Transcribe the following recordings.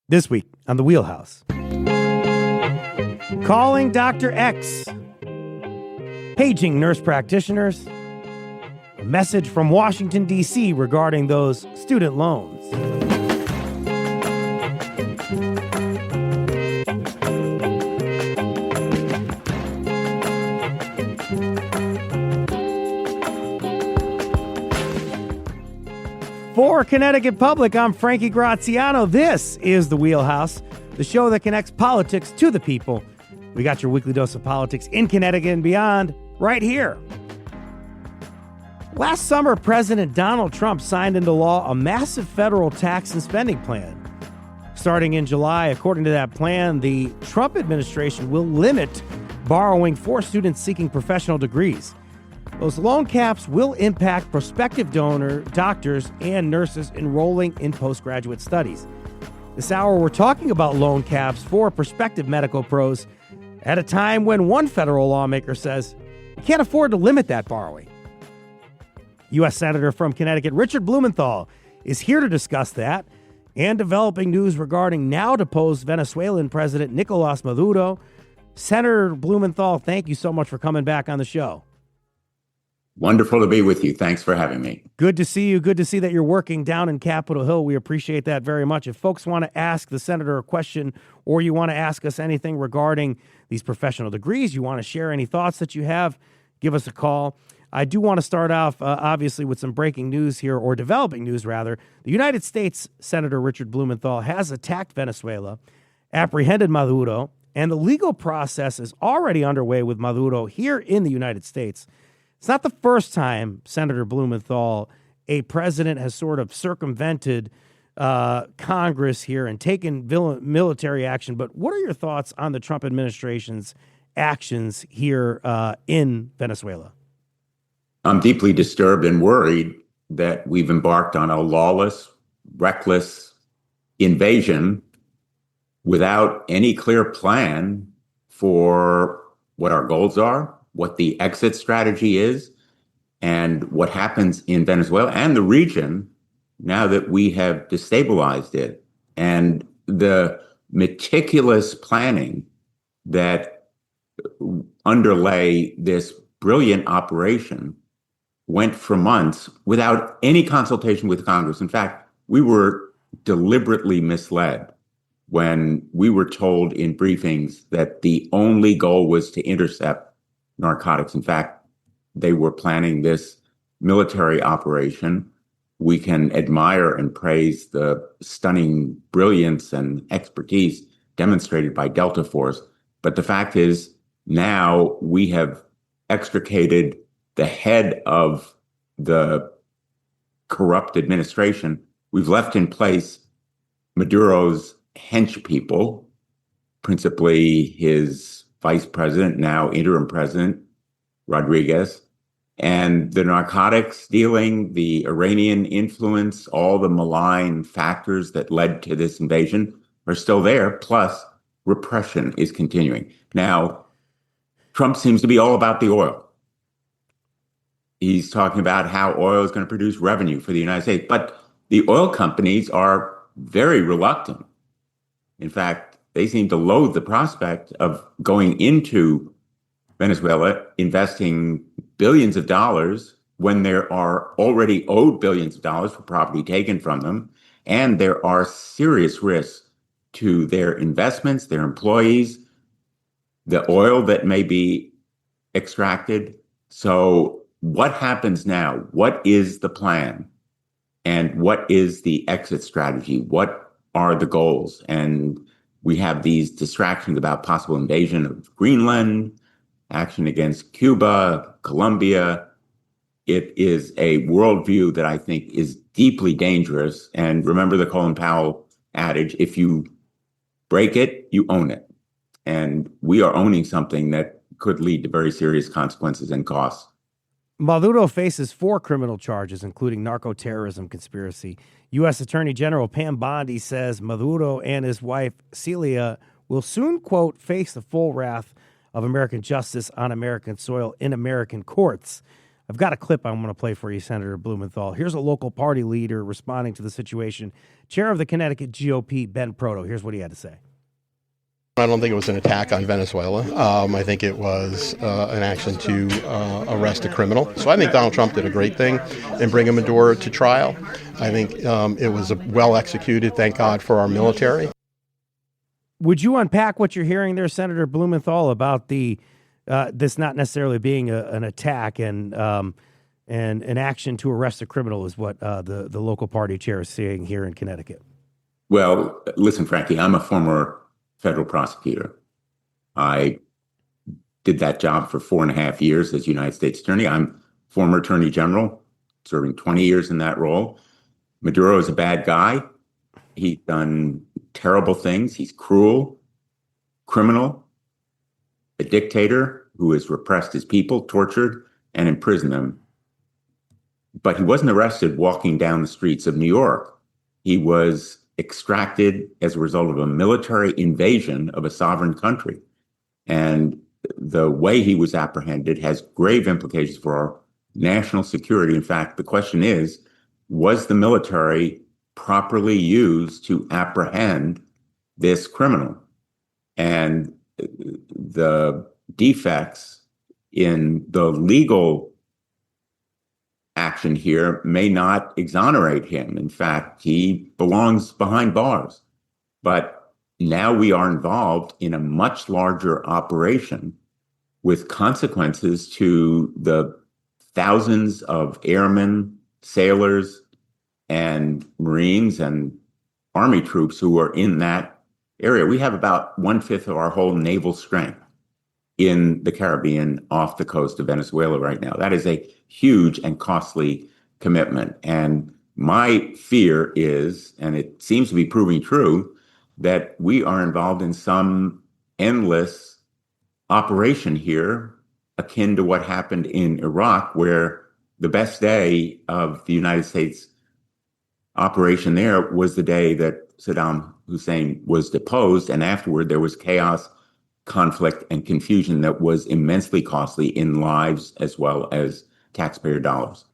This week on The Wheelhouse. Calling Dr. X. Paging nurse practitioners. A message from Washington, D.C. regarding those student loans. For Connecticut Public, I'm Frankie Graziano. This is The Wheelhouse, the show that connects politics to the people. We got your weekly dose of politics in Connecticut and beyond right here. Last summer, President Donald Trump signed into law a massive federal tax and spending plan. Starting in July, according to that plan, the Trump administration will limit borrowing for students seeking professional degrees. Those loan caps will impact prospective doctors and nurses enrolling in postgraduate studies. This hour, we're talking about loan caps for prospective medical pros at a time when one federal lawmaker says you can't afford to limit that borrowing. U.S. Senator from Connecticut Richard Blumenthal is here to discuss that and developing news regarding now deposed Venezuelan President Nicolas Maduro. Senator Blumenthal, thank you so much for coming back on the show. Wonderful to be with you. Thanks for having me. Good to see you. Good to see that you're working down in Capitol Hill. We appreciate that very much. If folks want to ask the senator a question or you want to ask us anything regarding these professional degrees, you want to share any thoughts that you have, give us a call. I do want to start off, obviously, with some breaking news here, or developing news, rather. The United States Senator Richard Blumenthal has attacked Venezuela, apprehended Maduro, and the legal process is already underway with Maduro here in the United States. It's not the first time, Senator Blumenthal, a president has sort of circumvented Congress here and taken military action. But what are your thoughts on the Trump administration's actions here in Venezuela? I'm deeply disturbed and worried that we've embarked on a lawless, reckless invasion without any clear plan for what our goals are, what the exit strategy is, and what happens in Venezuela and the region now that we have destabilized it. And the meticulous planning that underlay this brilliant operation went for months without any consultation with Congress. In fact, we were deliberately misled when we were told in briefings that the only goal was to intercept narcotics. In fact, they were planning this military operation. We can admire and praise the stunning brilliance and expertise demonstrated by Delta Force. But the fact is, now we have extricated the head of the corrupt administration. We've left in place Maduro's hench people, principally his vice president, now interim president, Rodriguez, and the narcotics dealing, the Iranian influence, all the malign factors that led to this invasion are still there, plus repression is continuing. Now, Trump seems to be all about the oil. He's talking about how oil is going to produce revenue for the United States, but the oil companies are very reluctant. In fact, they seem to loathe the prospect of going into Venezuela, investing billions of dollars when there are already owed billions of dollars for property taken from them. And there are serious risks to their investments, their employees, the oil that may be extracted. So what happens now? What is the plan? And what is the exit strategy? What are the goals? And we have these distractions about possible invasion of Greenland, action against Cuba, Colombia. It is a worldview that I think is deeply dangerous. And remember the Colin Powell adage, if you break it, you own it. And we are owning something that could lead to very serious consequences and costs. Maduro faces 4 criminal charges, including narco-terrorism conspiracy. U.S. Attorney General Pam Bondi says Maduro and his wife, Celia, will soon, quote, face the full wrath of American justice on American soil in American courts. I've got a clip I'm going to play for you, Senator Blumenthal. Here's a local party leader responding to the situation. Chair of the Connecticut GOP, Ben Proto. Here's what he had to say. I don't think it was an attack on Venezuela. I think it was an action to arrest a criminal. So I think Donald Trump did a great thing in bringing Maduro to trial. I think it was well executed. Thank God for our military. Would you unpack what you're hearing there, Senator Blumenthal, about this not necessarily being an attack and an action to arrest a criminal is what the local party chair is saying here in Connecticut? Well, listen, Frankie, I'm a former federal prosecutor. I did that job for 4.5 years as United States Attorney. I'm former Attorney General, serving 20 years in that role. Maduro is a bad guy. He's done terrible things. He's cruel, criminal, a dictator who has repressed his people, tortured, and imprisoned them. But he wasn't arrested walking down the streets of New York. He was extracted as a result of a military invasion of a sovereign country. And the way he was apprehended has grave implications for our national security. In fact, the question is, was the military properly used to apprehend this criminal? And the defects in the legal action here may not exonerate him. In fact, he belongs behind bars. But now we are involved in a much larger operation with consequences to the thousands of airmen, sailors, and Marines and Army troops who are in that area. We have about 1/5 of our whole naval strength in the Caribbean off the coast of Venezuela right now. That is a huge and costly commitment. And my fear is, and it seems to be proving true, that we are involved in some endless operation here, akin to what happened in Iraq, where the best day of the United States operation there was the day that Saddam Hussein was deposed. And afterward, there was chaos, conflict, and confusion that was immensely costly in lives as well as taxpayer dollars.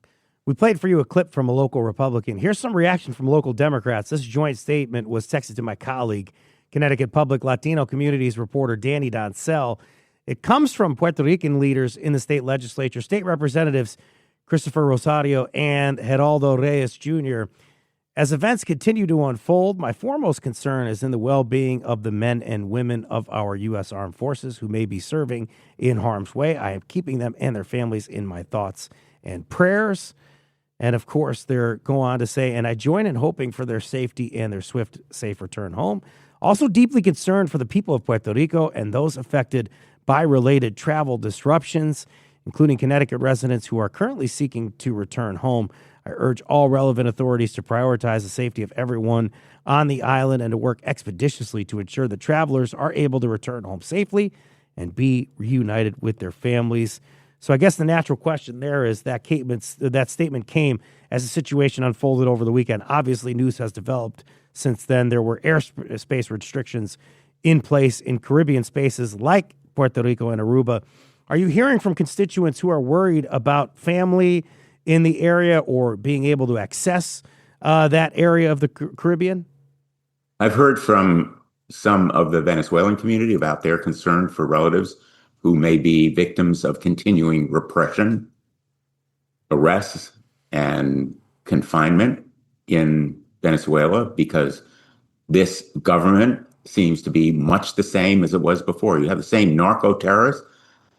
We played for you a clip from a local Republican. Here's some reaction from local Democrats. This joint statement was texted to my colleague, Connecticut Public Latino Communities reporter Danny Doncel. It comes from Puerto Rican leaders in the state legislature, state representatives Christopher Rosario and Geraldo Reyes Jr. As events continue to unfold, my foremost concern is in the well-being of the men and women of our U.S. Armed Forces who may be serving in harm's way. I am keeping them and their families in my thoughts and prayers. And of course, they're go on to say, and I join in hoping for their safety and their swift, safe return home. Also deeply concerned for the people of Puerto Rico and those affected by related travel disruptions, including Connecticut residents who are currently seeking to return home. I urge all relevant authorities to prioritize the safety of everyone on the island and to work expeditiously to ensure that travelers are able to return home safely and be reunited with their families. So I guess the natural question there is that statement came as the situation unfolded over the weekend. Obviously, news has developed since then. There were airspace restrictions in place in Caribbean spaces like Puerto Rico and Aruba. Are you hearing from constituents who are worried about family in the area or being able to access that area of the Caribbean? I've heard from some of the Venezuelan community about their concern for relatives who may be victims of continuing repression, arrests, and confinement in Venezuela, because this government seems to be much the same as it was before. You have the same narco-terrorists,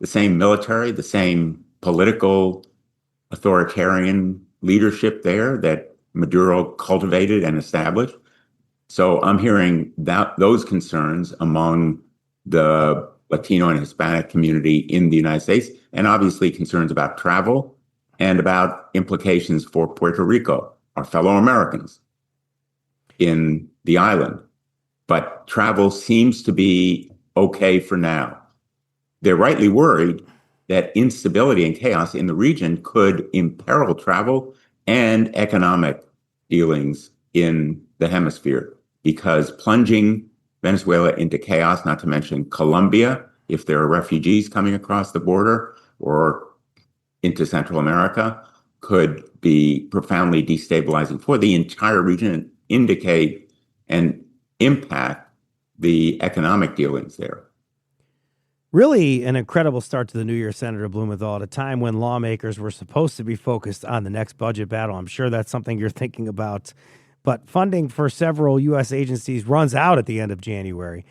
the same military, the same political authoritarian leadership there that Maduro cultivated and established. So I'm hearing those concerns among the Latino and Hispanic community in the United States, and obviously concerns about travel and about implications for Puerto Rico, our fellow Americans in the island. But travel seems to be okay for now. They're rightly worried that instability and chaos in the region could imperil travel and economic dealings in the hemisphere, because plunging Venezuela into chaos, not to mention Colombia, if there are refugees coming across the border, or into Central America could be profoundly destabilizing for the entire region and indicate and impact the economic dealings there. Really an incredible start to the new year, Senator Blumenthal, at a time when lawmakers were supposed to be focused on the next budget battle. I'm sure that's something you're thinking about. But funding for several U.S. agencies runs out at the end of January.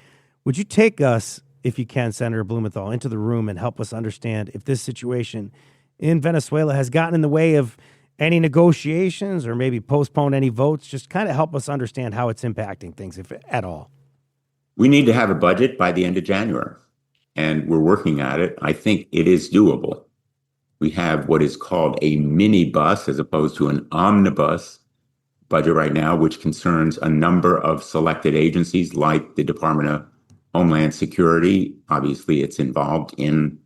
Would you take us, if you can, Senator Blumenthal, into the room and help us understand if this situation in Venezuela has gotten in the way of any negotiations or maybe postponed any votes? Just kind of help us understand how it's impacting things, if at all. We need to have a budget by the end of January, and we're working at it. I think it is doable. We have what is called a mini bus as opposed to an omnibus budget right now, which concerns a number of selected agencies like the Department of Homeland Security. Obviously, it's involved in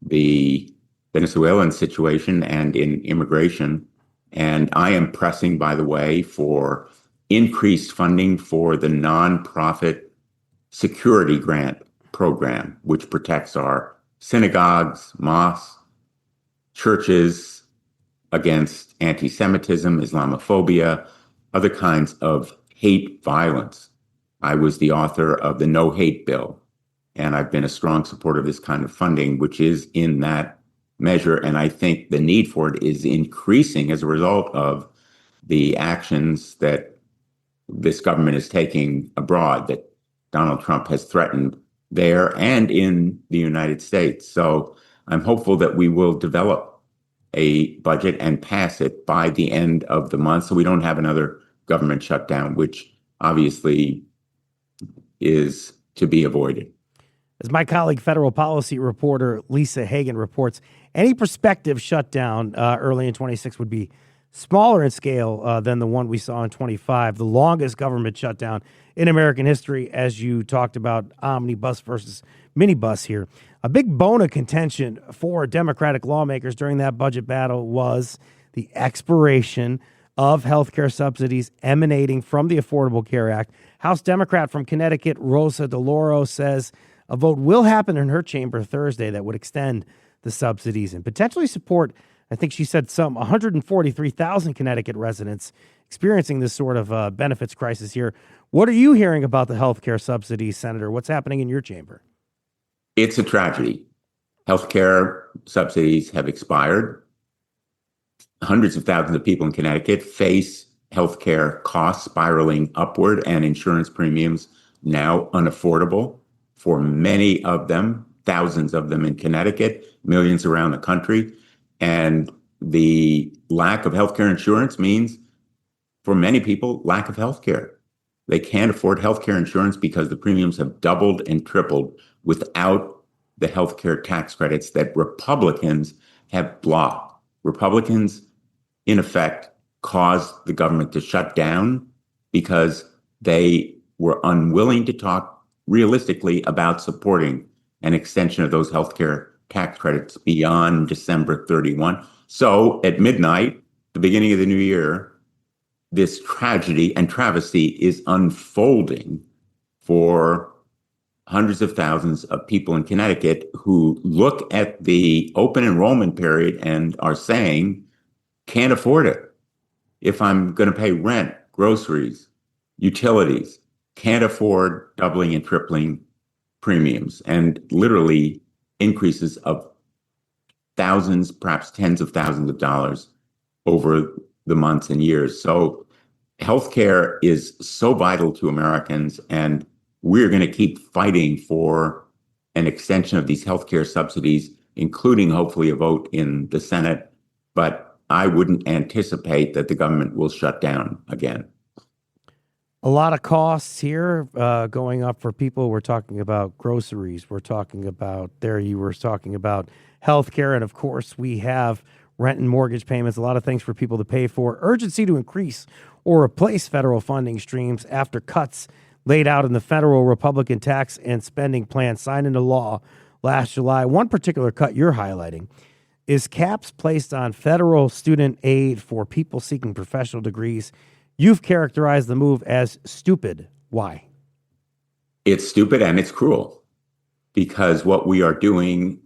the Venezuelan situation and in immigration. And I am pressing, by the way, for increased funding for the nonprofit security grant program, which protects our synagogues, mosques, churches against anti-Semitism, Islamophobia, other kinds of hate violence. I was the author of the No Hate Bill, and I've been a strong supporter of this kind of funding, which is in that measure. And I think the need for it is increasing as a result of the actions that this government is taking abroad, that Donald Trump has threatened there and in the United States. So I'm hopeful that we will develop a budget and pass it by the end of the month so we don't have another government shutdown, which obviously is to be avoided. As my colleague, federal policy reporter Lisa Hagan reports, any prospective shutdown early in 26 would be smaller in scale than the one we saw in 25, the longest government shutdown in American history, as you talked about omnibus versus minibus here. A big bone of contention for Democratic lawmakers during that budget battle was the expiration of health care subsidies emanating from the Affordable Care Act. House Democrat from Connecticut, Rosa DeLauro, says a vote will happen in her chamber Thursday that would extend the subsidies and potentially support, I think she said, some 143,000 Connecticut residents experiencing this sort of benefits crisis here. What are you hearing about the health care subsidies, Senator? What's happening in your chamber? It's a tragedy. Healthcare subsidies have expired. Hundreds of thousands of people in Connecticut face healthcare costs spiraling upward and insurance premiums now unaffordable for many of them, thousands of them in Connecticut, millions around the country. And the lack of healthcare insurance means, for many people, lack of healthcare. They can't afford healthcare insurance because the premiums have doubled and tripled without the healthcare tax credits that Republicans have blocked. Republicans, in effect, caused the government to shut down because they were unwilling to talk realistically about supporting an extension of those healthcare tax credits beyond December 31. So at midnight, the beginning of the new year, this tragedy and travesty is unfolding for hundreds of thousands of people in Connecticut who look at the open enrollment period and are saying, can't afford it. If I'm going to pay rent, groceries, utilities, can't afford doubling and tripling premiums, and literally increases of thousands, perhaps tens of thousands of dollars over the months and years. So healthcare is so vital to Americans, and we're going to keep fighting for an extension of these healthcare subsidies, including hopefully a vote in the Senate. But I wouldn't anticipate that the government will shut down again. A lot of costs here going up for people. We're talking about groceries. We're talking about, you were talking about healthcare. And of course, we have rent and mortgage payments, a lot of things for people to pay for. Urgency to increase or replace federal funding streams after cuts laid out in the federal Republican tax and spending plan signed into law last July. One particular cut you're highlighting is caps placed on federal student aid for people seeking professional degrees. You've characterized the move as stupid. Why? It's stupid and it's cruel, because what we are doing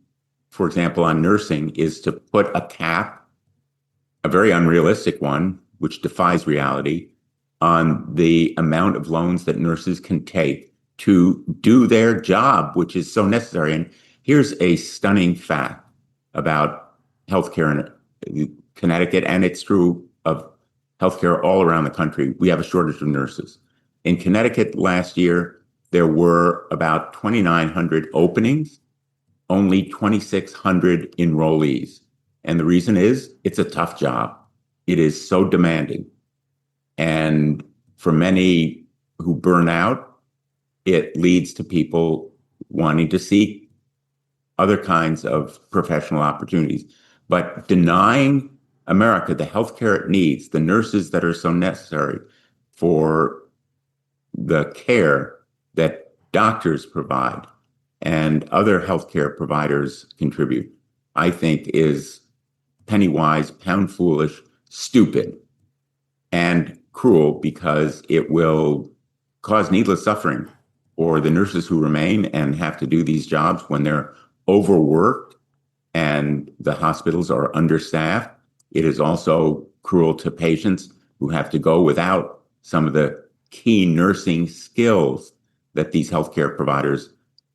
for example, on nursing is to put a cap, a very unrealistic one, which defies reality, on the amount of loans that nurses can take to do their job, which is so necessary. And here's a stunning fact about healthcare in Connecticut, and it's true of healthcare all around the country. We have a shortage of nurses. In Connecticut last year, there were about 2,900 openings, only 2,600 enrollees. And the reason is it's a tough job. It is so demanding. And for many who burn out, it leads to people wanting to seek other kinds of professional opportunities. But denying America the healthcare it needs, the nurses that are so necessary for the care that doctors provide and other healthcare providers contribute, I think is penny wise, pound foolish, stupid, and cruel, because it will cause needless suffering for the nurses who remain and have to do these jobs when they're overworked and the hospitals are understaffed. It is also cruel to patients who have to go without some of the key nursing skills that these healthcare providers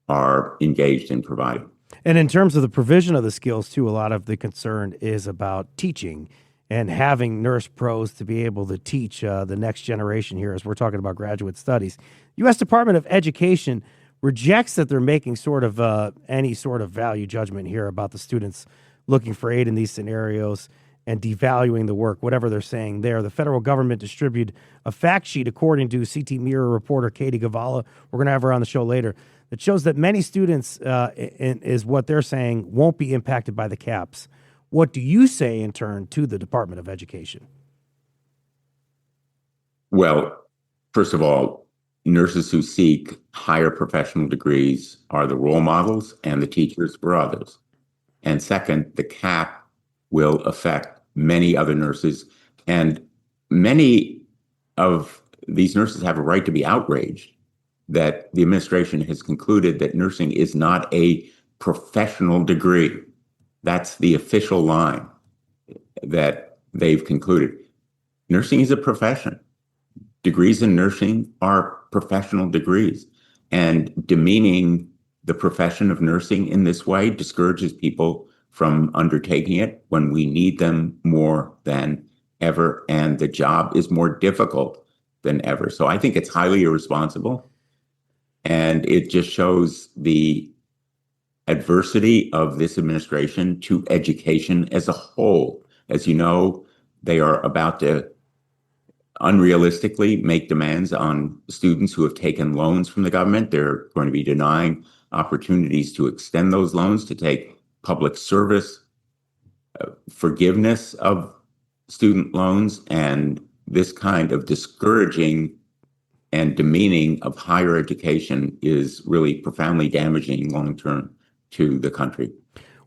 are engaged in providing. And in terms of the provision of the skills, too, a lot of the concern is about teaching and having nurse pros to be able to teach the next generation here, as we're talking about graduate studies. U.S. Department of Education rejects that they're making sort of any sort of value judgment here about the students looking for aid in these scenarios and devaluing the work, whatever they're saying there. The federal government distributed a fact sheet, according to CT Mirror reporter Katie Gavala. We're going to have her on the show later. That shows that many students, is what they're saying, won't be impacted by the caps. What do you say in turn to the Department of Education? Well, first of all, nurses who seek higher professional degrees are the role models and the teachers for others. And second, the cap will affect many other nurses. And many of these nurses have a right to be outraged that the administration has concluded that nursing is not a professional degree. That's the official line that they've concluded. Nursing is a profession. Degrees in nursing are professional degrees. And demeaning the profession of nursing in this way discourages people from undertaking it when we need them more than ever, and the job is more difficult than ever. So I think it's highly irresponsible. And it just shows the adversity of this administration to education as a whole. As you know, they are about to unrealistically make demands on students who have taken loans from the government. They're going to be denying opportunities to extend those loans, to take public service forgiveness of student loans, and this kind of discouraging and demeaning of higher education is really profoundly damaging long-term to the country.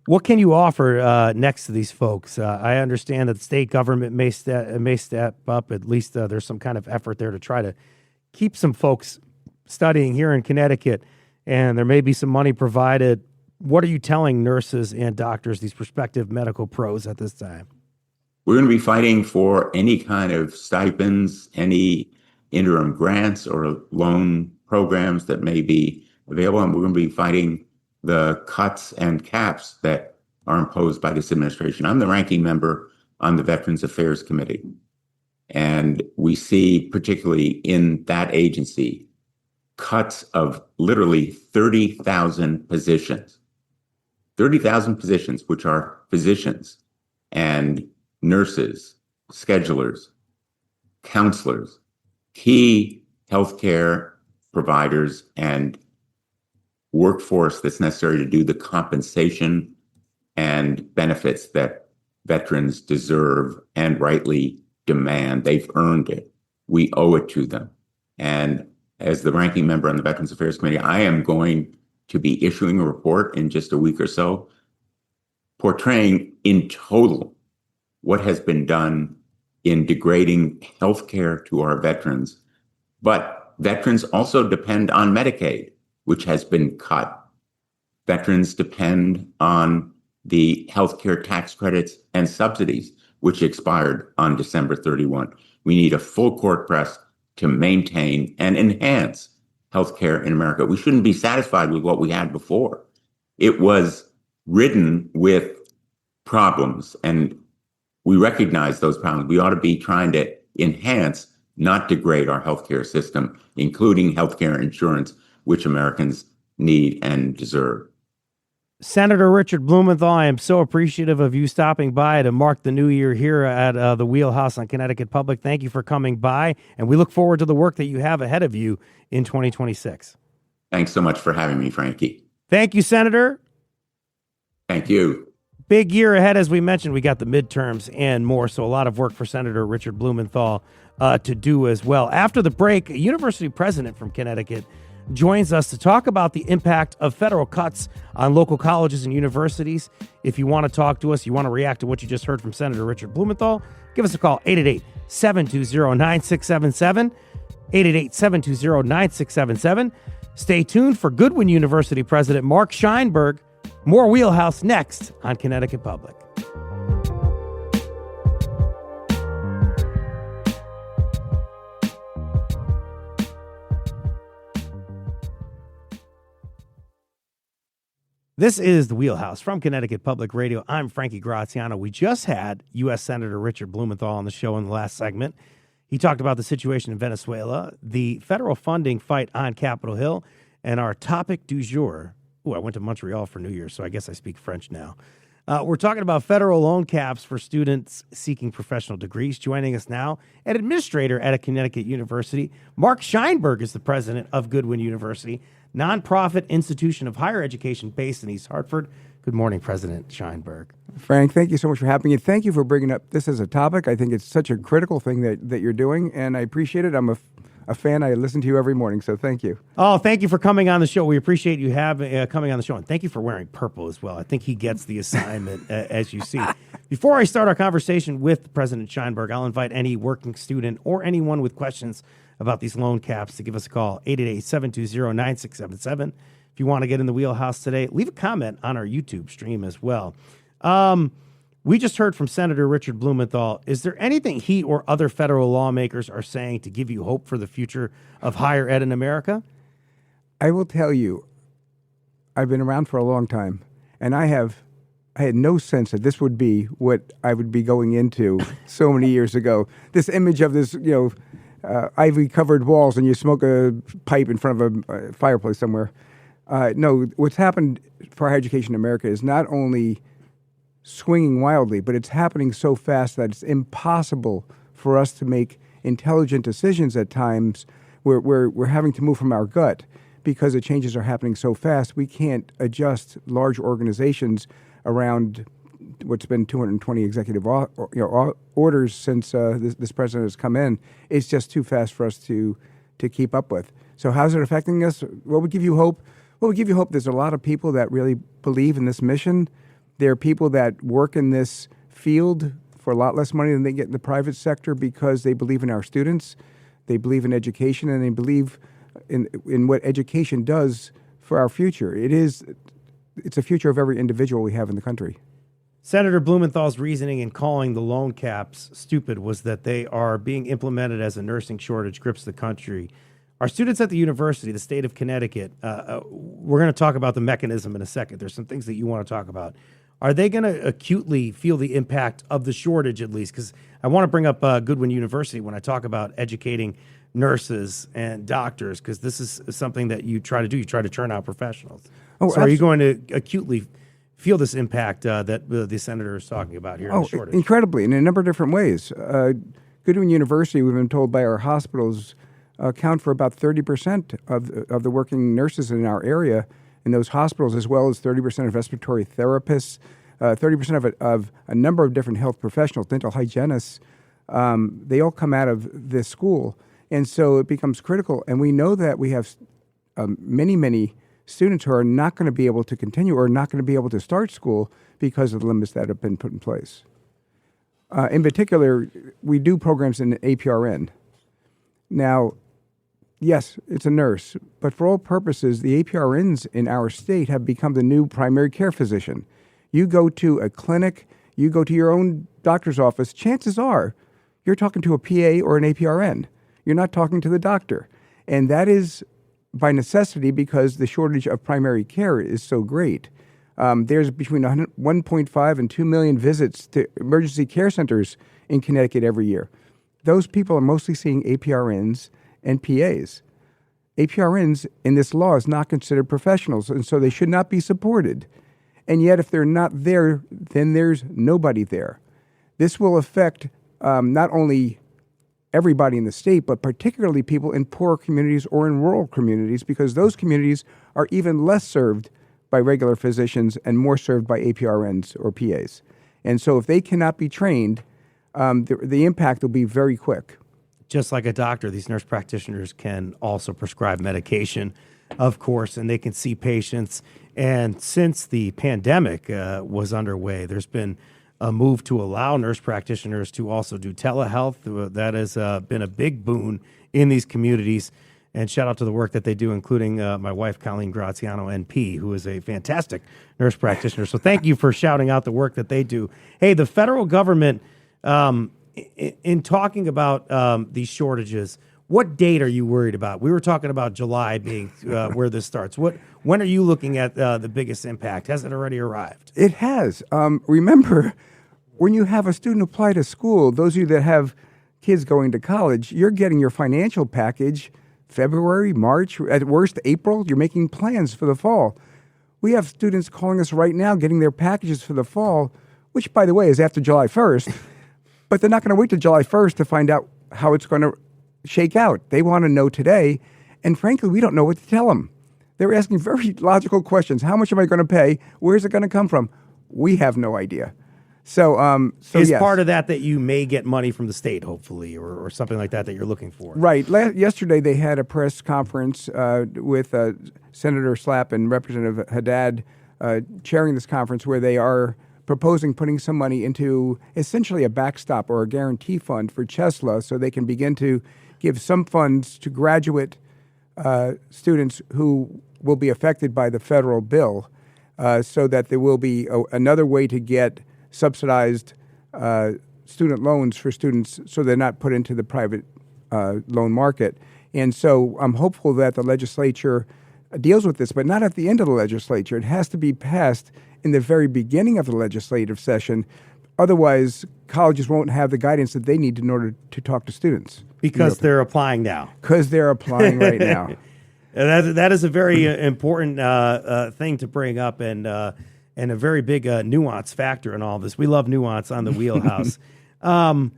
What can you offer next to these folks? I understand that the state government may step up. At least there's some kind of effort there to try to keep some folks studying here in Connecticut, and there may be some money provided. What are you telling nurses and doctors, these prospective medical pros, at this time? We're going to be fighting for any kind of stipends, any interim grants or loan programs that may be available, and we're going to be fighting the cuts and caps that are imposed by this administration. I'm the ranking member on the Veterans Affairs Committee, and we see, particularly in that agency, cuts of literally 30,000 positions. 30,000 positions, which are physicians and nurses, schedulers, counselors, key healthcare providers, and workforce that's necessary to do the compensation and benefits that veterans deserve and rightly demand. They've earned it. We owe it to them. And as the ranking member on the Veterans Affairs Committee, I am going to be issuing a report in just a week or so, portraying in total what has been done in degrading healthcare to our veterans. But veterans also depend on Medicaid, which has been cut. Veterans depend on the healthcare tax credits and subsidies, which expired on December 31. We need a full court press to maintain and enhance healthcare in America. We shouldn't be satisfied with what we had before. It was ridden with problems, and we recognize those problems. We ought to be trying to enhance, not degrade our healthcare system, including healthcare insurance, which Americans need and deserve. Senator Richard Blumenthal, I am so appreciative of you stopping by to mark the new year here at the Wheelhouse on Connecticut Public. Thank you for coming by, and we look forward to the work that you have ahead of you in 2026. Thanks so much for having me, Frankie. Thank you, Senator. Thank you. Big year ahead, as we mentioned. We got the midterms and more, so a lot of work for Senator Richard Blumenthal to do as well. After the break, a university president from Connecticut joins us to talk about the impact of federal cuts on local colleges and universities. If you want to talk to us, you want to react to what you just heard from Senator Richard Blumenthal, give us a call, 888-720-9677, 888-720-9677. Stay tuned for Goodwin University President Mark Scheinberg. More Wheelhouse next on Connecticut Public. This is the Wheelhouse from Connecticut Public Radio. I'm Frankie Graziano. We just had U.S. Senator Richard Blumenthal on the show in the last segment. He talked about the situation in Venezuela, the federal funding fight on Capitol Hill, and our topic du jour. I went to Montreal for New Year's, so I guess I speak French now. We're talking about federal loan caps for students seeking professional degrees. Joining us now, an administrator at a Connecticut university. Mark Scheinberg is the president of Goodwin University, nonprofit institution of higher education based in East Hartford. Good morning, President Scheinberg. Frank, thank you so much for having me. Thank you for bringing up this as a topic. I think it's such a critical thing that you're doing, and I appreciate it. I'm a fan. I listen to you every morning, so thank you. Oh, thank you for coming on the show. We appreciate you coming on the show, and thank you for wearing purple as well. I think he gets the assignment, as you see. Before I start our conversation with President Scheinberg, I'll invite any working student or anyone with questions about these loan caps to give us a call, 888-720-9677. If you want to get in the Wheelhouse today, leave a comment on our YouTube stream as well. We just heard from Senator Richard Blumenthal. Is there anything he or other federal lawmakers are saying to give you hope for the future of higher ed in America? I will tell you, I've been around for a long time, and I had no sense that this would be what I would be going into so many years ago. This image of this, ivy-covered walls, and you smoke a pipe in front of a fireplace somewhere. No, what's happened for higher education in America is not only swinging wildly, but it's happening so fast that it's impossible for us to make intelligent decisions at times. We're having to move from our gut because the changes are happening so fast. We can't adjust large organizations around what's been 220 executive orders since this president has come in. It's just too fast for us to keep up with. So how's it affecting us? What would give you hope? What would give you hope? There's a lot of people that really believe in this mission. There are people that work in this field for a lot less money than they get in the private sector because they believe in our students, they believe in education, and they believe in what education does for our future. It's a future of every individual we have in the country. Senator Blumenthal's reasoning in calling the loan caps stupid was that they are being implemented as a nursing shortage grips the country. Our students at the university, the state of Connecticut, we're going to talk about the mechanism in a second. There's some things that you want to talk about. Are they going to acutely feel the impact of the shortage, at least? Because I want to bring up Goodwin University when I talk about educating nurses and doctors, because this is something that you try to do. You try to churn out professionals. So are you going to acutely feel this impact that the senator is talking about here in the shortage? Incredibly, in a number of different ways. Goodwin University, we've been told by our hospitals, account for about 30% of the working nurses in our area in those hospitals, as well as 30% of respiratory therapists, 30% of a number of different health professionals, dental hygienists. They all come out of this school. And so it becomes critical. And we know that we have many students who are not going to be able to continue or not going to be able to start school because of the limits that have been put in place. In particular, we do programs in APRN. Now, yes, it's a nurse, but for all purposes, the APRNs in our state have become the new primary care physician. You go to a clinic, you go to your own doctor's office, chances are you're talking to a PA or an APRN. You're not talking to the doctor. And that is by necessity because the shortage of primary care is so great. There's between 1.5 and 2 million visits to emergency care centers in Connecticut every year. Those people are mostly seeing APRNs and PAs. APRNs in this law is not considered professionals, and so they should not be supported. And yet, if they're not there, then there's nobody there. This will affect not only everybody in the state, but particularly people in poor communities or in rural communities, because those communities are even less served by regular physicians and more served by APRNs or PAs. And so if they cannot be trained, the impact will be very quick. Just like a doctor, these nurse practitioners can also prescribe medication, of course, and they can see patients. And since the pandemic was underway, there's been a move to allow nurse practitioners to also do telehealth. That has been a big boon in these communities. And shout out to the work that they do, including my wife, Colleen Graziano, NP, who is a fantastic nurse practitioner. So thank you for shouting out the work that they do. Hey, the federal government, in talking about these shortages, what date are you worried about? We were talking about July being where this starts. When are you looking at the biggest impact? Has it already arrived? It has. Remember, when you have a student apply to school, those of you that have kids going to college, you're getting your financial package February, March, at worst April. You're making plans for the fall. We have students calling us right now getting their packages for the fall, which, by the way, is after July 1st. But they're not going to wait till July 1st to find out how it's going to shake out. They want to know today. And frankly, we don't know what to tell them. They're asking very logical questions. How much am I going to pay? Where's it going to come from? We have no idea. So is yes. part of that you may get money from the state, hopefully, or something like that you're looking for? Right. Yesterday they had a press conference with Senator Slapp and Representative Haddad chairing this conference where they are proposing putting some money into essentially a backstop or a guarantee fund for Chesla so they can begin to give some funds to graduate students who will be affected by the federal bill so that there will be another way to get subsidized student loans for students so they're not put into the private loan market. And so I'm hopeful that the legislature deals with this, but not at the end of the legislature. It has to be passed in the very beginning of the legislative session. Otherwise, colleges won't have the guidance that they need in order to talk to students. Because they're applying now. Because they're applying right now. That is a very important thing to bring up and a very big nuance factor in all this. We love nuance on the Wheelhouse. The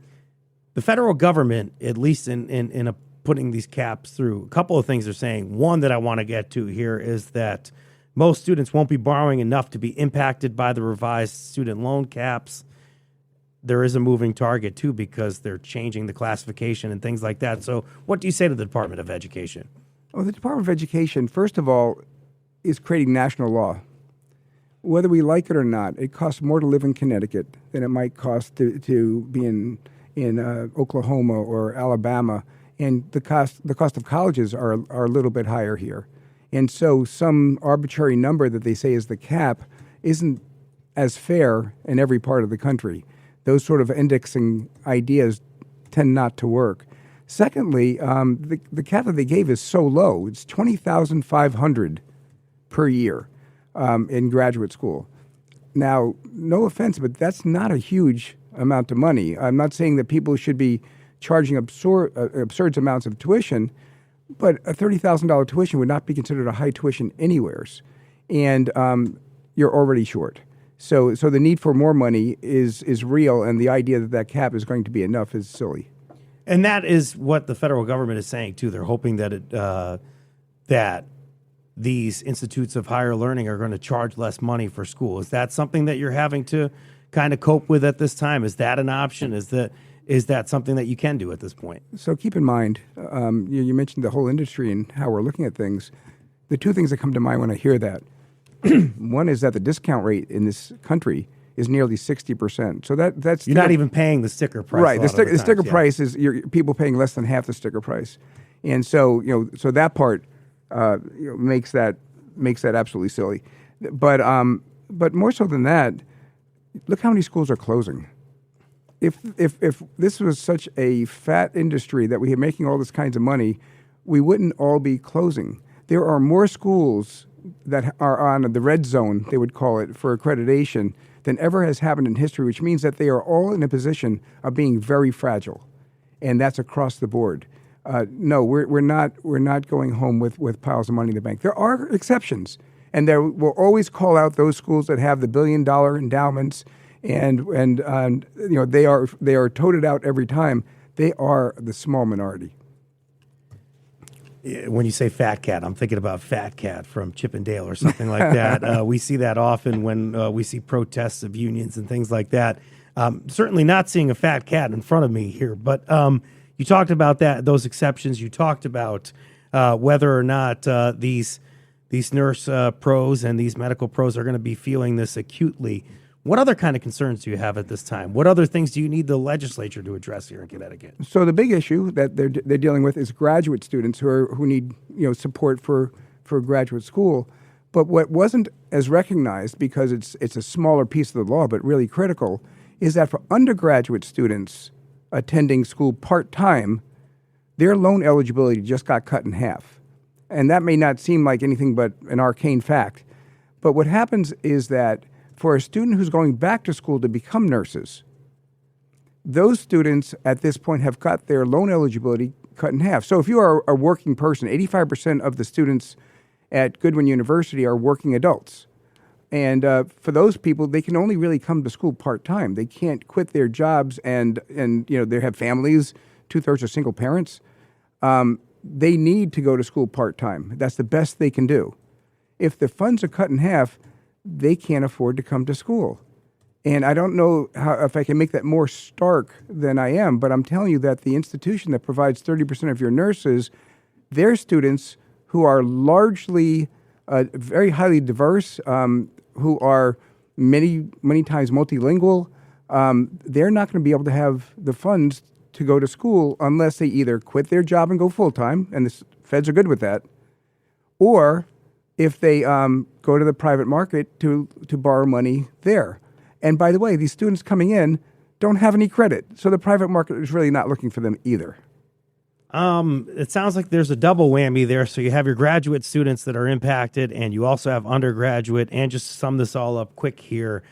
federal government, at least in putting these caps through, a couple of things they're saying. One that I want to get to here is that most students won't be borrowing enough to be impacted by the revised student loan caps. There is a moving target, too, because they're changing the classification and things like that. So what do you say to the Department of Education? Well, the Department of Education, first of all, is creating national law. Whether we like it or not, it costs more to live in Connecticut than it might cost to be in Oklahoma or Alabama. And the cost of colleges are a little bit higher here. And so some arbitrary number that they say is the cap isn't as fair in every part of the country. Those sort of indexing ideas tend not to work. Secondly, the cap that they gave is so low. It's $20,500 per year in graduate school. Now, no offense, but that's not a huge amount of money. I'm not saying that people should be charging absurd amounts of tuition, but a $30,000 tuition would not be considered a high tuition anywheres, and you're already short. So the need for more money is real, and the idea that cap is going to be enough is silly. And that is what the federal government is saying too. They're hoping that that these institutes of higher learning are going to charge less money for school. Is that something that you're having to kind of cope with at this time? Is that an option? Is that something that you can do at this point? So keep in mind, you mentioned the whole industry and how we're looking at things. The two things that come to mind when I hear that, one is that the discount rate in this country is nearly 60%. So that's you're not even paying the sticker price. Right. The sticker price is people paying less than half the sticker price, and so that part makes that absolutely silly. But but more so than that, look how many schools are closing. If this was such a fat industry that we are making all this kinds of money, we wouldn't all be closing. There are more schools that are on the red zone, they would call it, for accreditation than ever has happened in history, which means that they are all in a position of being very fragile, and that's across the board. No, we're not going home with piles of money in the bank. There are exceptions, and there will always call out those schools that have the $1 billion endowments, and they are toted out every time. They are the small minority. When you say fat cat, I'm thinking about Fat Cat from Chip and Dale or something like that. We see that often when we see protests of unions and things like that. Certainly not seeing a fat cat in front of me here, but you talked about those exceptions. You talked about whether or not these nurse pros and these medical pros are going to be feeling this acutely. What other kind of concerns do you have at this time? What other things do you need the legislature to address here in Connecticut? So the big issue that they're dealing with is graduate students who need support for graduate school. But what wasn't as recognized, because it's a smaller piece of the law but really critical, is that for undergraduate students attending school part-time, their loan eligibility just got cut in half. And that may not seem like anything but an arcane fact. But what happens is that for a student who's going back to school to become nurses, those students at this point have got their loan eligibility cut in half. So if you are a working person, 85% of the students at Goodwin University are working adults. And for those people, they can only really come to school part-time. They can't quit their jobs and they have families, 2/3 are single parents. They need to go to school part-time. That's the best they can do. If the funds are cut in half, they can't afford to come to school. And I don't know if I can make that more stark than I am, but I'm telling you that the institution that provides 30% of your nurses, their students who are largely very highly diverse, who are many times multilingual, they're not going to be able to have the funds to go to school unless they either quit their job and go full-time, and the feds are good with that, or if they go to the private market to borrow money there. And by the way, these students coming in don't have any credit, so the private market is really not looking for them either. It sounds like there's a double whammy there. So you have your graduate students that are impacted, and you also have undergraduate. And just to sum this all up quick here,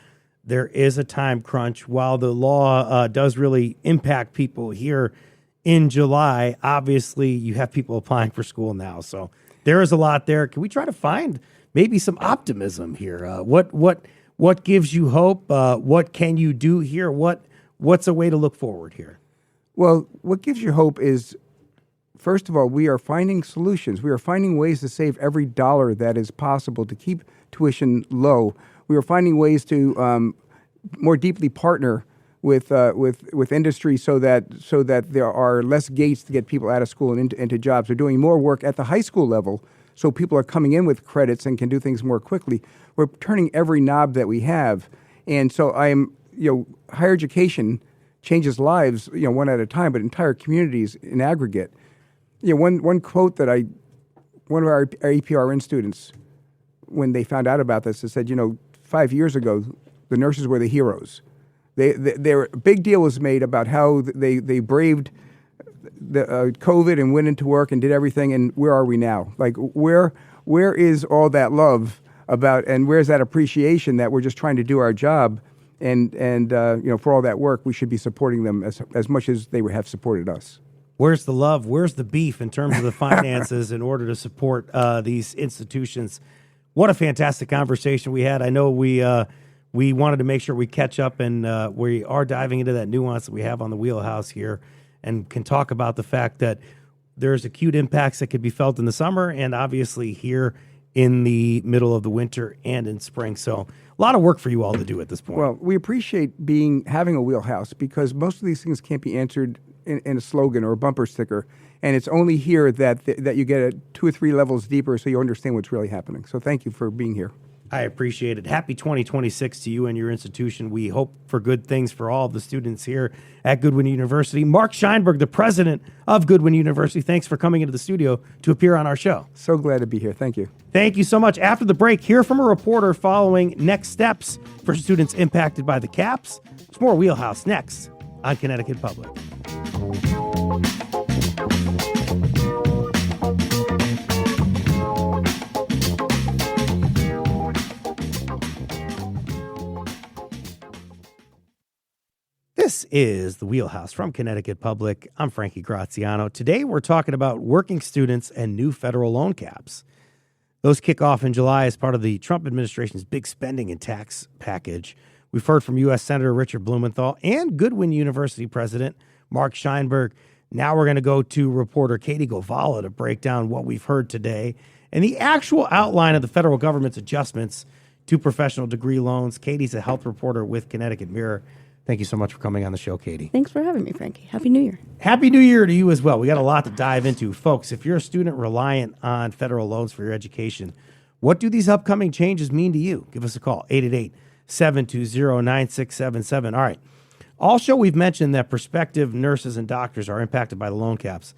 there is a time crunch. While the law does really impact people here in July, obviously you have people applying for school now. So there is a lot there. Can we try to find maybe some optimism here? What gives you hope? What can you do here? What's a way to look forward here? Well, what gives you hope is, first of all, we are finding solutions. We are finding ways to save every dollar that is possible to keep tuition low. We are finding ways to more deeply partner with industry so that there are less gates to get people out of school and into jobs. We're doing more work at the high school level, so people are coming in with credits and can do things more quickly. We're turning every knob that we have, and so higher education changes lives, one at a time, but entire communities in aggregate. One quote that one of our APRN students, when they found out about this, they said, 5 years ago, the nurses were the heroes. Their big deal was made about how they braved the COVID and went into work and did everything. And where are we now? Like, where is all that love about, and where's that appreciation that we're just trying to do our job? And for all that work, we should be supporting them as much as they have supported us. Where's the love? Where's the beef in terms of the finances in order to support these institutions? What a fantastic conversation we had. I know we wanted to make sure we catch up, and we are diving into that nuance that we have on the wheelhouse here, and can talk about the fact that there's acute impacts that could be felt in the summer and obviously here in the middle of the winter and in spring. So a lot of work for you all to do at this point. Well, we appreciate having a wheelhouse, because most of these things can't be answered in a slogan or a bumper sticker. And it's only here that you get it 2 or 3 levels deeper so you understand what's really happening. So thank you for being here. I appreciate it. Happy 2026 to you and your institution. We hope for good things for all of the students here at Goodwin University. Mark Scheinberg, the president of Goodwin University, thanks for coming into the studio to appear on our show. So glad to be here. Thank you. Thank you so much. After the break, hear from a reporter following next steps for students impacted by the caps. It's more Wheelhouse next on Connecticut Public. This is the Wheelhouse from Connecticut Public. I'm Frankie Graziano. Today we're talking about working students and new federal loan caps. Those kick off in July as part of the Trump administration's big spending and tax package. We've heard from U.S. Senator Richard Blumenthal and Goodwin University President Mark Scheinberg. Now we're going to go to reporter Katie Govala to break down what we've heard today and the actual outline of the federal government's adjustments to professional degree loans. Katie's a health reporter with Connecticut Mirror. Thank you so much for coming on the show, Katie. Thanks for having me, Frankie. Happy New Year. Happy New Year to you as well. We got a lot to dive into. Folks, if you're a student reliant on federal loans for your education, what do these upcoming changes mean to you? Give us a call, 888-720-9677. All right. All show we've mentioned that prospective nurses and doctors are impacted by the loan caps.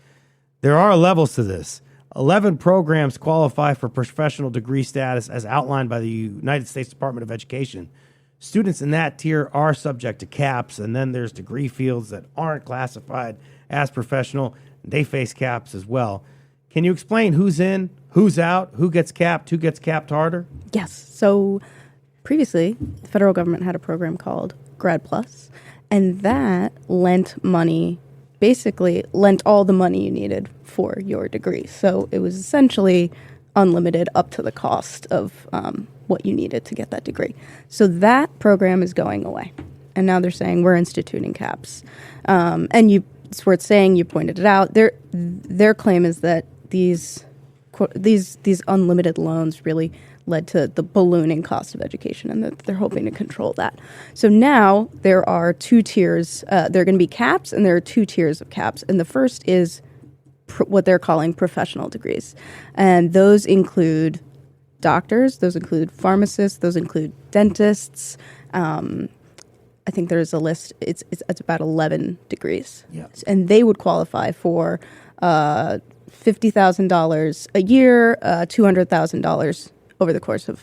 There are levels to this. 11 programs qualify for professional degree status as outlined by the United States Department of Education. Students in that tier are subject to caps, and then there's degree fields that aren't classified as professional. They face caps as well. Can you explain who's in, who's out, who gets capped harder? Yes. So previously, the federal government had a program called Grad Plus, and that lent all the money you needed for your degree. So it was essentially unlimited up to the cost of what you needed to get that degree. So that program is going away. And now they're saying we're instituting caps. It's worth saying, you pointed it out, their claim is that these unlimited loans really led to the ballooning cost of education, and that they're hoping to control that. So now there are two tiers. There are going to be caps, and there are two tiers of caps. And the first is what they're calling professional degrees. And those include doctors, those include pharmacists, those include dentists. I think there's a list. It's about 11 degrees. Yeah. And they would qualify for $50,000 a year, $200,000 over the course of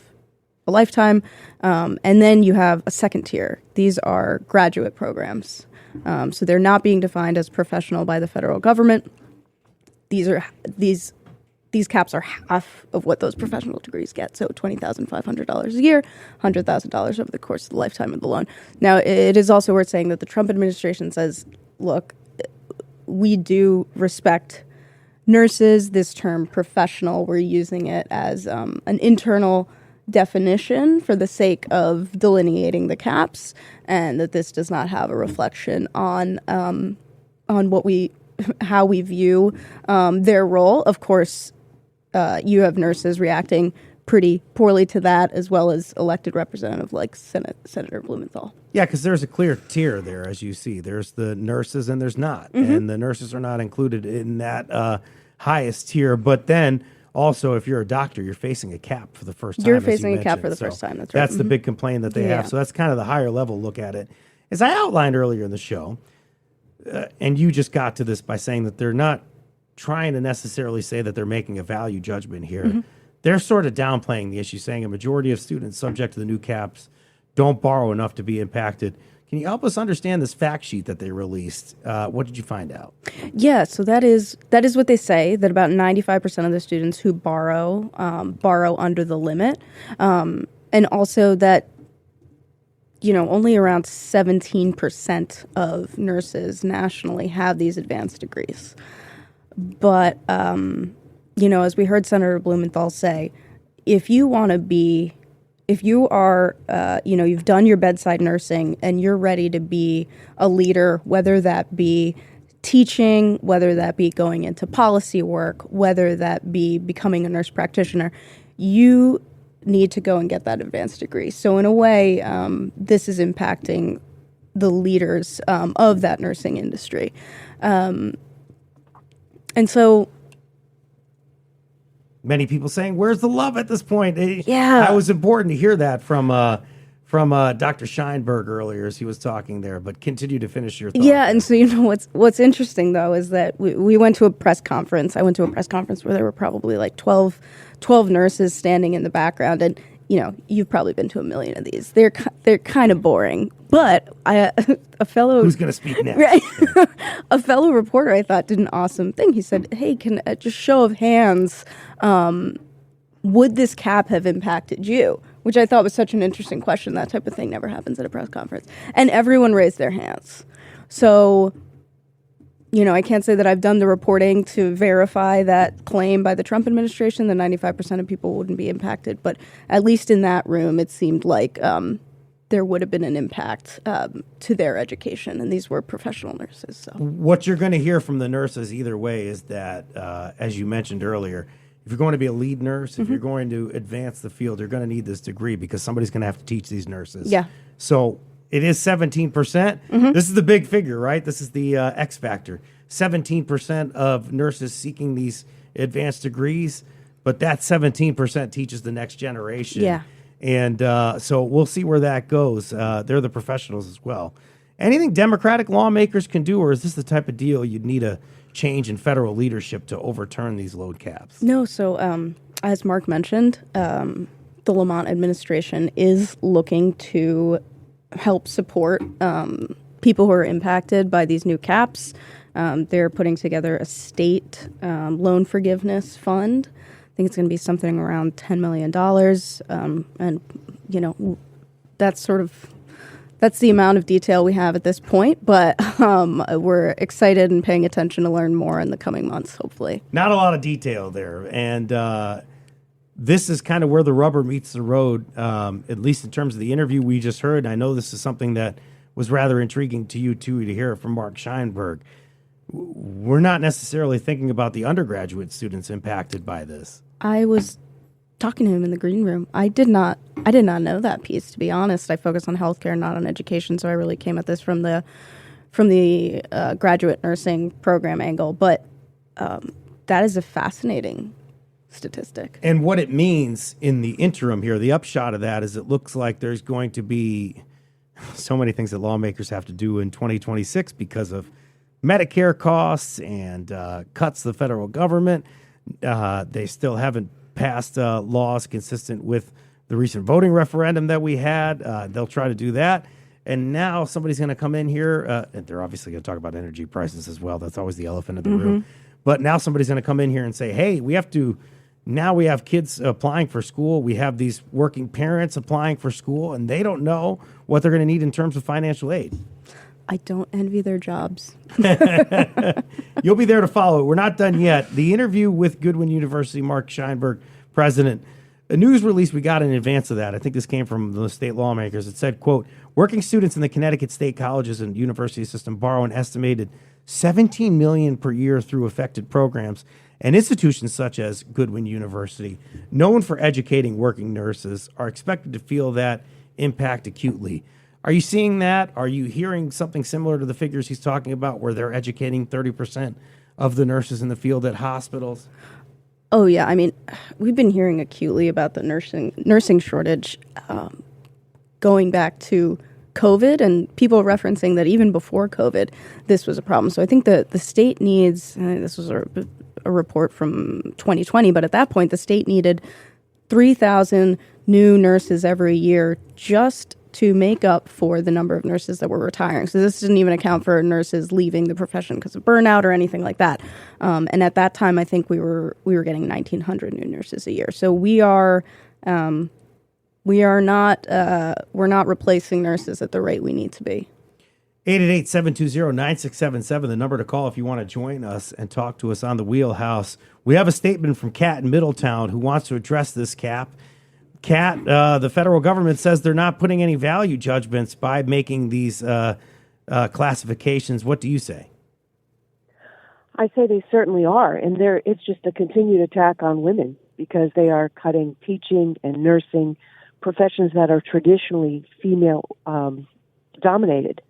a lifetime. And then you have a second tier. These are graduate programs. So they're not being defined as professional by the federal government. These caps are half of what those professional degrees get, so $20,500 a year, $100,000 over the course of the lifetime of the loan. Now, it is also worth saying that the Trump administration says, look, we do respect nurses. This term professional, we're using it as an internal definition for the sake of delineating the caps, and that this does not have a reflection on how we view their role. Of course, you have nurses reacting pretty poorly to that, as well as elected representative like Senator Blumenthal. Yeah, because there's a clear tier there, as you see. There's the nurses and there's not. Mm-hmm. And the nurses are not included in that highest tier. But then also, if you're a doctor, you're facing a cap for the first time. You're facing a cap for the first time. That's right. That's the big complaint that they have. So that's kind of the higher level look at it. As I outlined earlier in the show, and you just got to this by saying that they're not trying to necessarily say that they're making a value judgment here. Mm-hmm. They're sort of downplaying the issue, saying a majority of students subject to the new caps don't borrow enough to be impacted. Can you help us understand this fact sheet that they released? What did you find out? Yeah, so that is what they say, that about 95% of the students who borrow under the limit, and also that only around 17% of nurses nationally have these advanced degrees. But, as we heard Senator Blumenthal say, if you are, you've done your bedside nursing and you're ready to be a leader, whether that be teaching, whether that be going into policy work, whether that be becoming a nurse practitioner, you need to go and get that advanced degree. So in a way, this is impacting the leaders of that nursing industry. And so Many people saying, "Where's the love at this point?" Yeah. That was important to hear that from Dr. Scheinberg earlier as he was talking there. But continue to finish your thought. Yeah, and so what's interesting though is that we went to a press conference. I went to a press conference where there were probably like 12 nurses standing in the background, and you've probably been to a million of these. They're kind of boring. But a fellow who's going to speak next? Right, a fellow reporter I thought did an awesome thing. He said, "Hey, can just show of hands, would this cap have impacted you?" Which I thought was such an interesting question. That type of thing never happens at a press conference, and everyone raised their hands. So, I can't say that I've done the reporting to verify that claim by the Trump administration that 95% of people wouldn't be impacted, but at least in that room, it seemed like there would have been an impact to their education, and these were professional nurses. So, what you're going to hear from the nurses either way is that, as you mentioned earlier, if you're going to be a lead nurse, if you're going to advance the field, you're going to need this degree because somebody's going to have to teach these nurses. Yeah. So it is 17%. This is the big figure, right? This is the X factor. 17% of nurses seeking these advanced degrees, but that 17% teaches the next generation. Yeah. And so we'll see where that goes. They're the professionals as well. Anything Democratic lawmakers can do, or is this the type of deal you'd need a change in federal leadership to overturn these load caps? No, so as Mark mentioned, the Lamont administration is looking to help support people who are impacted by these new caps. They're putting together a state loan forgiveness fund. I think it's going to be something around $10 million. And, that's the amount of detail we have at this point, but we're excited and paying attention to learn more in the coming months, hopefully. Not a lot of detail there. And this is kind of where the rubber meets the road, at least in terms of the interview we just heard. I know this is something that was rather intriguing to you, too, to hear from Mark Scheinberg. We're not necessarily thinking about the undergraduate students impacted by this. I was talking to him in the green room. I did not know that piece, to be honest. I focus on healthcare, not on education, so I really came at this from the graduate nursing program angle. But that is a fascinating statistic. And what it means in the interim here, the upshot of that is it looks like there's going to be so many things that lawmakers have to do in 2026 because of Medicare costs and cuts to the federal government. They still haven't passed laws consistent with the recent voting referendum that we had. They'll try to do that. And now somebody's going to come in here, and they're obviously going to talk about energy prices as well. That's always the elephant in the room. But now somebody's going to come in here and say, hey, we have kids applying for school. We have these working parents applying for school, and they don't know what they're going to need in terms of financial aid. I don't envy their jobs. You'll be there to follow it. We're not done yet. The interview with Goodwin University, Mark Scheinberg, president, a news release we got in advance of that. I think this came from the state lawmakers. It said, quote, working students in the Connecticut state colleges and university system borrow an estimated $17 million per year through affected programs, and institutions such as Goodwin University, known for educating working nurses, are expected to feel that impact acutely. Are you seeing that? Are you hearing something similar to the figures he's talking about where they're educating 30% of the nurses in the field at hospitals? Oh, yeah. I mean, we've been hearing acutely about the nursing shortage going back to COVID, and people referencing that even before COVID, this was a problem. So I think the state needs, this was a report from 2020, but at that point, the state needed 3,000 new nurses every year just to make up for the number of nurses that were retiring. So this didn't even account for nurses leaving the profession because of burnout or anything like that. And at that time, I think we were getting 1,900 new nurses a year. So we're not replacing nurses at the rate we need to be. 888-720-9677, the number to call if you want to join us and talk to us on the Wheelhouse. We have a statement from Kat in Middletown who wants to address this cap. Kat, the federal government says they're not putting any value judgments by making these classifications. What do you say? I say they certainly are, and it's just a continued attack on women because they are cutting teaching and nursing, professions that are traditionally female dominated.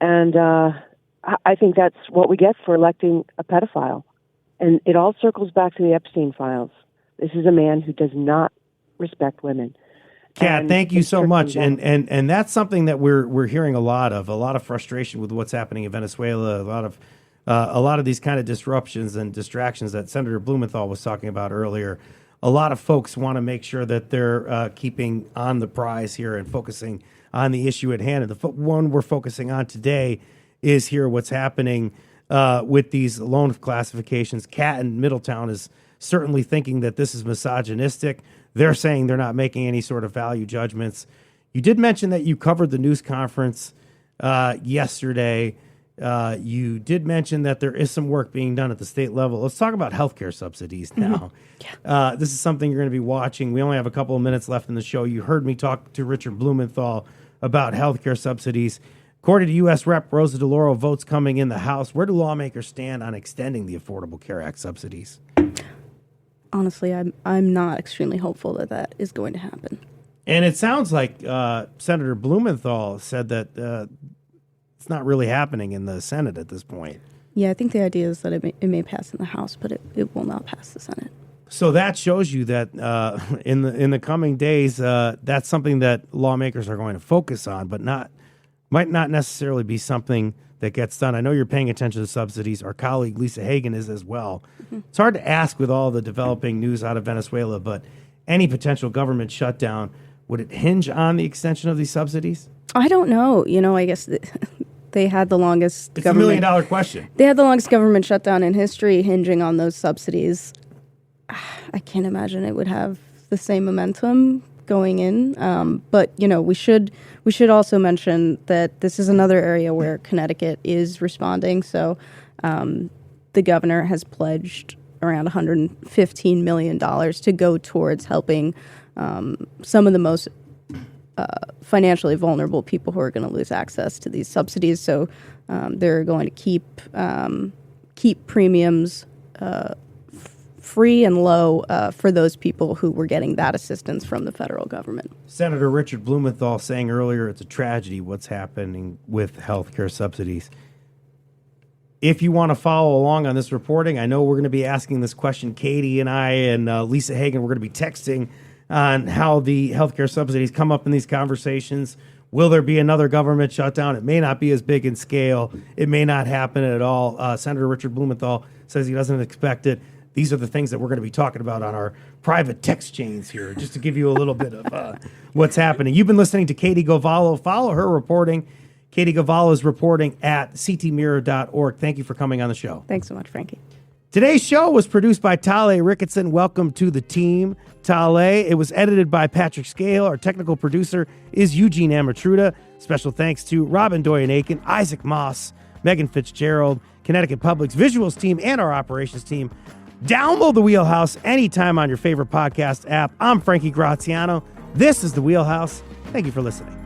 And I think that's what we get for electing a pedophile. And it all circles back to the Epstein files. This is a man who does not respect women. Kat, thank you so much. down. And that's something that we're hearing a lot of frustration with what's happening in Venezuela, a lot of these kind of disruptions and distractions that Senator Blumenthal was talking about earlier. A lot of folks want to make sure that they're keeping on the prize here and focusing on the issue at hand. And the one we're focusing on today is here what's happening with these loan classifications. Kat in Middletown is certainly thinking that this is misogynistic. They're saying they're not making any sort of value judgments. You did mention that you covered the news conference yesterday. You did mention that there is some work being done at the state level. Let's talk about healthcare subsidies now. Yeah. This is something you're going to be watching. We only have a couple of minutes left in the show. You heard me talk to Richard Blumenthal about healthcare subsidies. According to U.S. Rep. Rosa DeLauro, votes coming in the House. Where do lawmakers stand on extending the Affordable Care Act subsidies? Honestly, I'm not extremely hopeful that is going to happen. And it sounds like Senator Blumenthal said that it's not really happening in the Senate at this point. Yeah, I think the idea is that it may pass in the House, but it will not pass the Senate. So that shows you that in the coming days, that's something that lawmakers are going to focus on, but might not necessarily be something that gets done. I know you're paying attention to subsidies. Our colleague Lisa Hagen is as well. Mm-hmm. It's hard to ask with all the developing news out of Venezuela, but any potential government shutdown, would it hinge on the extension of these subsidies? I don't know. I guess they had the longest It's government... $1 million question. They had the longest government shutdown in history hinging on those subsidies. I can't imagine it would have the same momentum going in. But, we should also mention that this is another area where Connecticut is responding. So the governor has pledged around $115 million to go towards helping some of the most financially vulnerable people who are going to lose access to these subsidies. So they're going to keep premiums free and low for those people who were getting that assistance from the federal government. Senator Richard Blumenthal saying earlier it's a tragedy what's happening with healthcare subsidies. If you want to follow along on this reporting, I know we're going to be asking this question. Katie and I and Lisa Hagen, we're going to be texting on how the healthcare subsidies come up in these conversations. Will there be another government shutdown? It may not be as big in scale. It may not happen at all. Senator Richard Blumenthal says he doesn't expect it. These are the things that we're going to be talking about on our private text chains here, just to give you a little bit of what's happening. You've been listening to Katie Govallo. Follow her reporting. Katie Govallo is reporting at ctmirror.org. Thank you for coming on the show. Thanks so much, Frankie. Today's show was produced by Tale Ricketson. Welcome to the team, Tale. It was edited by Patrick Scale. Our technical producer is Eugene Amatruda. Special thanks to Robin Doyen-Aiken, Isaac Moss, Megan Fitzgerald, Connecticut Public's visuals team, and our operations team. Download the Wheelhouse anytime on your favorite podcast app. I'm Frankie Graziano. This is the Wheelhouse. Thank you for listening.